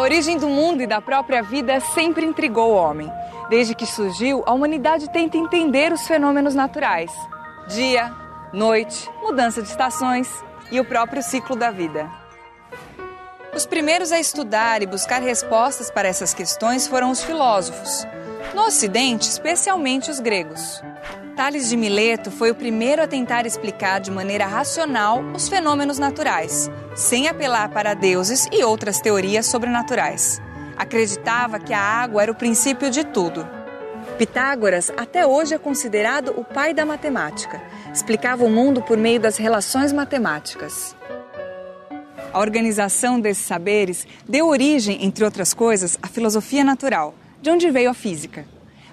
origem do mundo e da própria vida sempre intrigou o homem. Desde que surgiu, a humanidade tenta entender os fenômenos naturais. Dia, noite, mudança de estações e o próprio ciclo da vida. Os primeiros a estudar e buscar respostas para essas questões foram os filósofos. No Ocidente, especialmente os gregos. Tales de Mileto foi o primeiro a tentar explicar de maneira racional os fenômenos naturais, sem apelar para deuses e outras teorias sobrenaturais. Acreditava que a água era o princípio de tudo. Pitágoras até hoje é considerado o pai da matemática. Explicava o mundo por meio das relações matemáticas. A organização desses saberes deu origem, entre outras coisas, à filosofia natural, de onde veio a física.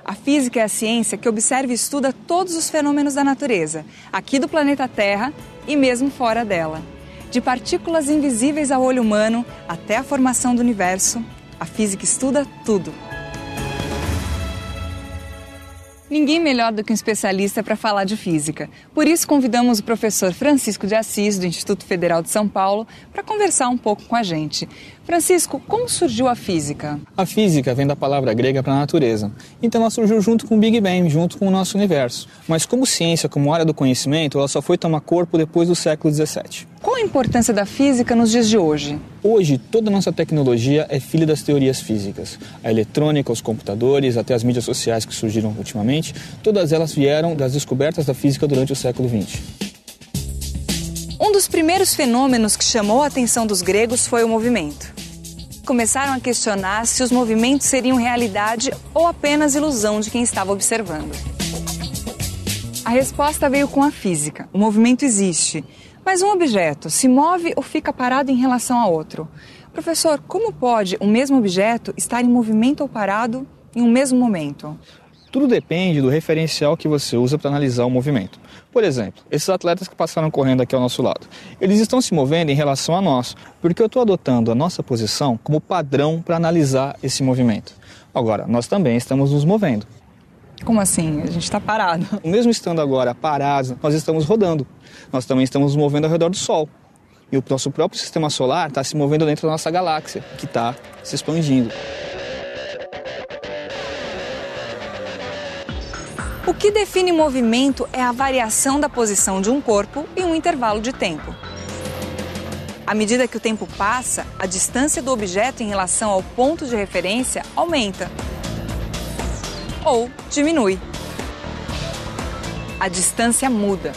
A física é a ciência que observa e estuda todos os fenômenos da natureza, aqui do planeta Terra e mesmo fora dela. De partículas invisíveis ao olho humano até a formação do universo, a física estuda tudo. Ninguém melhor do que um especialista para falar de física. Por isso, convidamos o professor Francisco de Assis, do Instituto Federal de São Paulo, para conversar um pouco com a gente. Francisco, como surgiu a física? A física vem da palavra grega para natureza. Então ela surgiu junto com o Big Bang, junto com o nosso universo. Mas como ciência, como área do conhecimento, ela só foi tomar corpo depois do século XVII. Qual a importância da física nos dias de hoje? Hoje, toda a nossa tecnologia é filha das teorias físicas. A eletrônica, os computadores, até as mídias sociais que surgiram ultimamente, todas elas vieram das descobertas da física durante o século XX. Um dos primeiros fenômenos que chamou a atenção dos gregos foi o movimento. Começaram a questionar se os movimentos seriam realidade ou apenas ilusão de quem estava observando. A resposta veio com a física. O movimento existe. Mas um objeto se move ou fica parado em relação a outro? Professor, como pode o mesmo objeto estar em movimento ou parado em um mesmo momento? Tudo depende do referencial que você usa para analisar o movimento. Por exemplo, esses atletas que passaram correndo aqui ao nosso lado, eles estão se movendo em relação a nós, porque eu estou adotando a nossa posição como padrão para analisar esse movimento. Agora, nós também estamos nos movendo. Como assim? A gente está parado. Mesmo estando agora parados, nós estamos rodando. Nós também estamos nos movendo ao redor do Sol. E o nosso próprio sistema solar está se movendo dentro da nossa galáxia, que está se expandindo. O que define movimento é a variação da posição de um corpo em um intervalo de tempo. À medida que o tempo passa, a distância do objeto em relação ao ponto de referência aumenta ou diminui. A distância muda.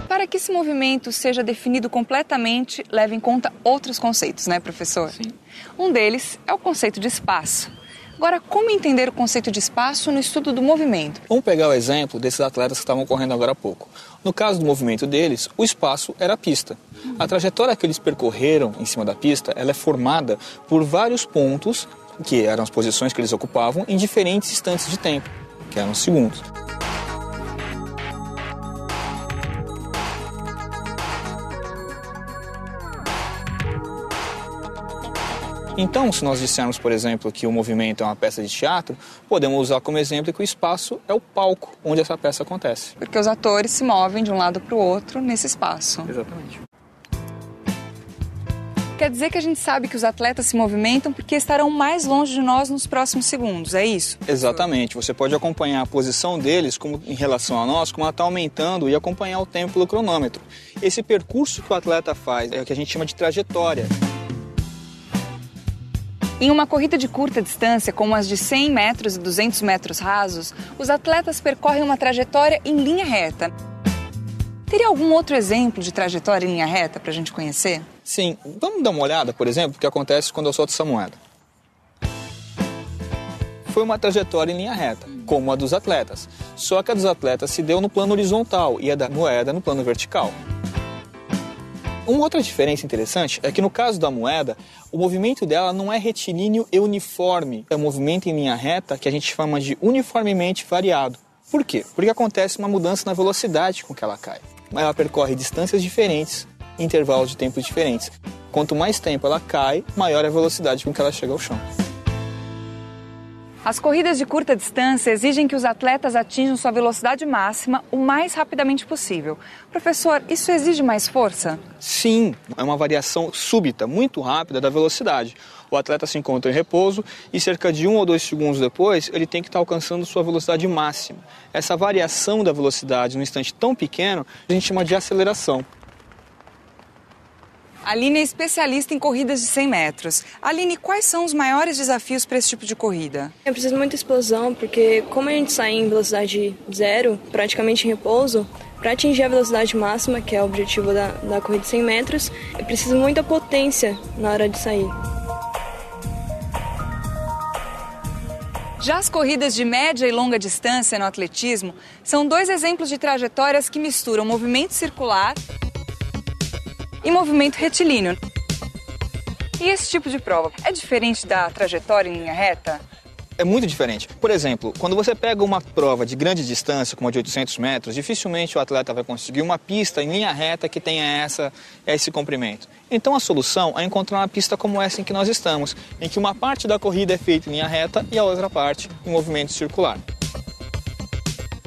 Para que esse movimento seja definido completamente, leva em conta outros conceitos, né, professor? Sim. Um deles é o conceito de espaço. Agora, como entender o conceito de espaço no estudo do movimento? Vamos pegar o exemplo desses atletas que estavam correndo agora há pouco. No caso do movimento deles, o espaço era a pista. A trajetória que eles percorreram em cima da pista, ela é formada por vários pontos, que eram as posições que eles ocupavam, em diferentes instantes de tempo, que eram segundos. Então, se nós dissermos, por exemplo, que o movimento é uma peça de teatro, podemos usar como exemplo que o espaço é o palco onde essa peça acontece. Porque os atores se movem de um lado para o outro nesse espaço. Exatamente. Quer dizer que a gente sabe que os atletas se movimentam porque estarão mais longe de nós nos próximos segundos, é isso? Exatamente. Você pode acompanhar a posição deles como, em relação a nós, como ela está aumentando e acompanhar o tempo pelo cronômetro. Esse percurso que o atleta faz é o que a gente chama de trajetória. Em uma corrida de curta distância, como as de 100 metros e 200 metros rasos, os atletas percorrem uma trajetória em linha reta. Teria algum outro exemplo de trajetória em linha reta para a gente conhecer? Sim. Vamos dar uma olhada, por exemplo, o que acontece quando eu solto essa moeda. Foi uma trajetória em linha reta, como a dos atletas. Só que a dos atletas se deu no plano horizontal e a da moeda no plano vertical. Uma outra diferença interessante é que no caso da moeda, o movimento dela não é retilíneo e uniforme. É um movimento em linha reta que a gente chama de uniformemente variado. Por quê? Porque acontece uma mudança na velocidade com que ela cai. Ela percorre distâncias diferentes, em intervalos de tempo diferentes. Quanto mais tempo ela cai, maior é a velocidade com que ela chega ao chão. As corridas de curta distância exigem que os atletas atinjam sua velocidade máxima o mais rapidamente possível. Professor, isso exige mais força? Sim, é uma variação súbita, muito rápida da velocidade. O atleta se encontra em repouso e cerca de 1 ou 2 segundos depois ele tem que estar alcançando sua velocidade máxima. Essa variação da velocidade num instante tão pequeno a gente chama de aceleração. A Aline é especialista em corridas de 100 metros. Aline, quais são os maiores desafios para esse tipo de corrida? Eu preciso de muita explosão, porque como a gente sai em velocidade zero, praticamente em repouso, para atingir a velocidade máxima, que é o objetivo da corrida de 100 metros, eu preciso de muita potência na hora de sair. Já as corridas de média e longa distância no atletismo são 2 exemplos de trajetórias que misturam movimento circular e movimento retilíneo. E esse tipo de prova é diferente da trajetória em linha reta? É muito diferente. Por exemplo, quando você pega uma prova de grande distância, como a de 800 metros, dificilmente o atleta vai conseguir uma pista em linha reta que tenha esse comprimento. Então a solução é encontrar uma pista como essa em que nós estamos, em que uma parte da corrida é feita em linha reta e a outra parte em movimento circular.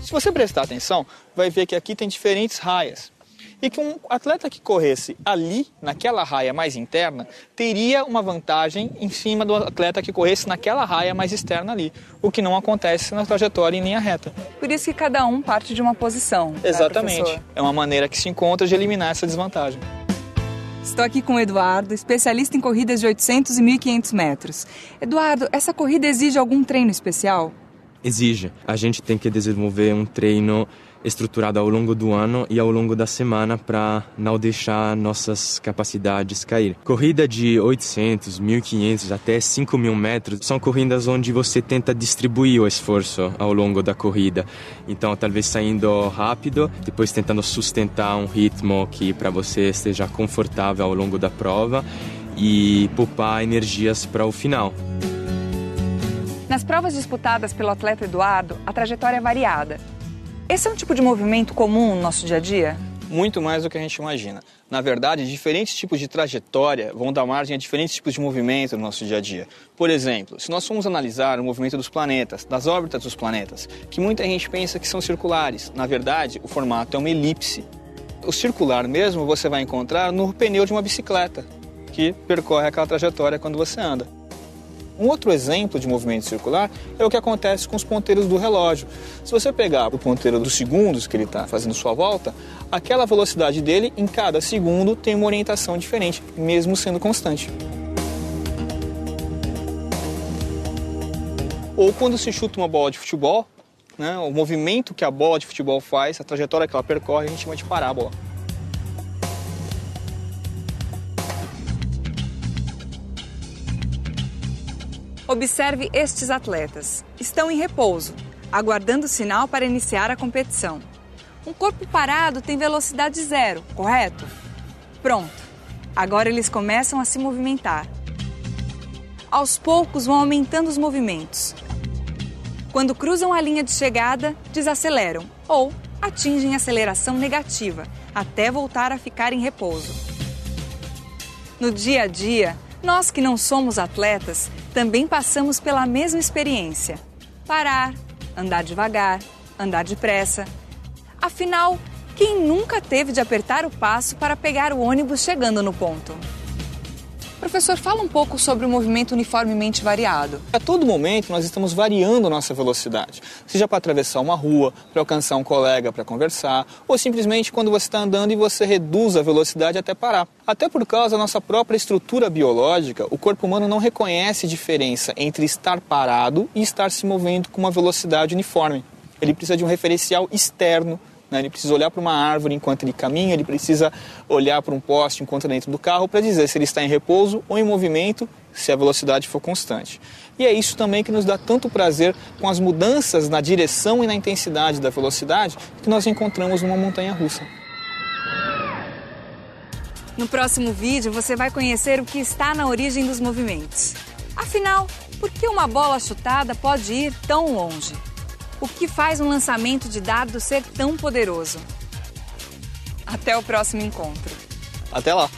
Se você prestar atenção, vai ver que aqui tem diferentes raias. E que um atleta que corresse ali, naquela raia mais interna, teria uma vantagem em cima do atleta que corresse naquela raia mais externa ali, o que não acontece na trajetória em linha reta. Por isso que cada um parte de uma posição. Exatamente. Né, é uma maneira que se encontra de eliminar essa desvantagem. Estou aqui com o Eduardo, especialista em corridas de 800 e 1.500 metros. Eduardo, essa corrida exige algum treino especial? Exige. A gente tem que desenvolver um treino estruturado ao longo do ano e ao longo da semana para não deixar nossas capacidades cair. Corrida de 800, 1.500 até 5.000 metros são corridas onde você tenta distribuir o esforço ao longo da corrida. Então, talvez saindo rápido, depois tentando sustentar um ritmo que para você esteja confortável ao longo da prova e poupar energias para o final. Nas provas disputadas pelo atleta Eduardo, a trajetória é variada. Esse é um tipo de movimento comum no nosso dia a dia? Muito mais do que a gente imagina. Na verdade, diferentes tipos de trajetória vão dar margem a diferentes tipos de movimento no nosso dia a dia. Por exemplo, se nós formos analisar o movimento dos planetas, das órbitas dos planetas, que muita gente pensa que são circulares. Na verdade, o formato é uma elipse. O circular mesmo você vai encontrar no pneu de uma bicicleta, que percorre aquela trajetória quando você anda. Um outro exemplo de movimento circular é o que acontece com os ponteiros do relógio. Se você pegar o ponteiro dos segundos que ele está fazendo sua volta, aquela velocidade dele em cada segundo tem uma orientação diferente, mesmo sendo constante. Ou quando se chuta uma bola de futebol, né, o movimento que a bola de futebol faz, a trajetória que ela percorre, a gente chama de parábola. Observe estes atletas. Estão em repouso, aguardando o sinal para iniciar a competição. Um corpo parado tem velocidade zero, correto? Pronto. Agora eles começam a se movimentar. Aos poucos vão aumentando os movimentos. Quando cruzam a linha de chegada, desaceleram ou atingem aceleração negativa, até voltar a ficar em repouso. No dia a dia, nós que não somos atletas, também passamos pela mesma experiência. Parar, andar devagar, andar depressa. Afinal, quem nunca teve de apertar o passo para pegar o ônibus chegando no ponto? Professor, fala um pouco sobre o movimento uniformemente variado. A todo momento nós estamos variando a nossa velocidade, seja para atravessar uma rua, para alcançar um colega para conversar, ou simplesmente quando você está andando e você reduz a velocidade até parar. Até por causa da nossa própria estrutura biológica, o corpo humano não reconhece diferença entre estar parado e estar se movendo com uma velocidade uniforme. Ele precisa de um referencial externo. Ele precisa olhar para uma árvore enquanto ele caminha, ele precisa olhar para um poste enquanto está dentro do carro para dizer se ele está em repouso ou em movimento, se a velocidade for constante. E é isso também que nos dá tanto prazer com as mudanças na direção e na intensidade da velocidade que nós encontramos numa montanha-russa. No próximo vídeo você vai conhecer o que está na origem dos movimentos. Afinal, por que uma bola chutada pode ir tão longe? O que faz um lançamento de dardo ser tão poderoso? Até o próximo encontro. Até lá!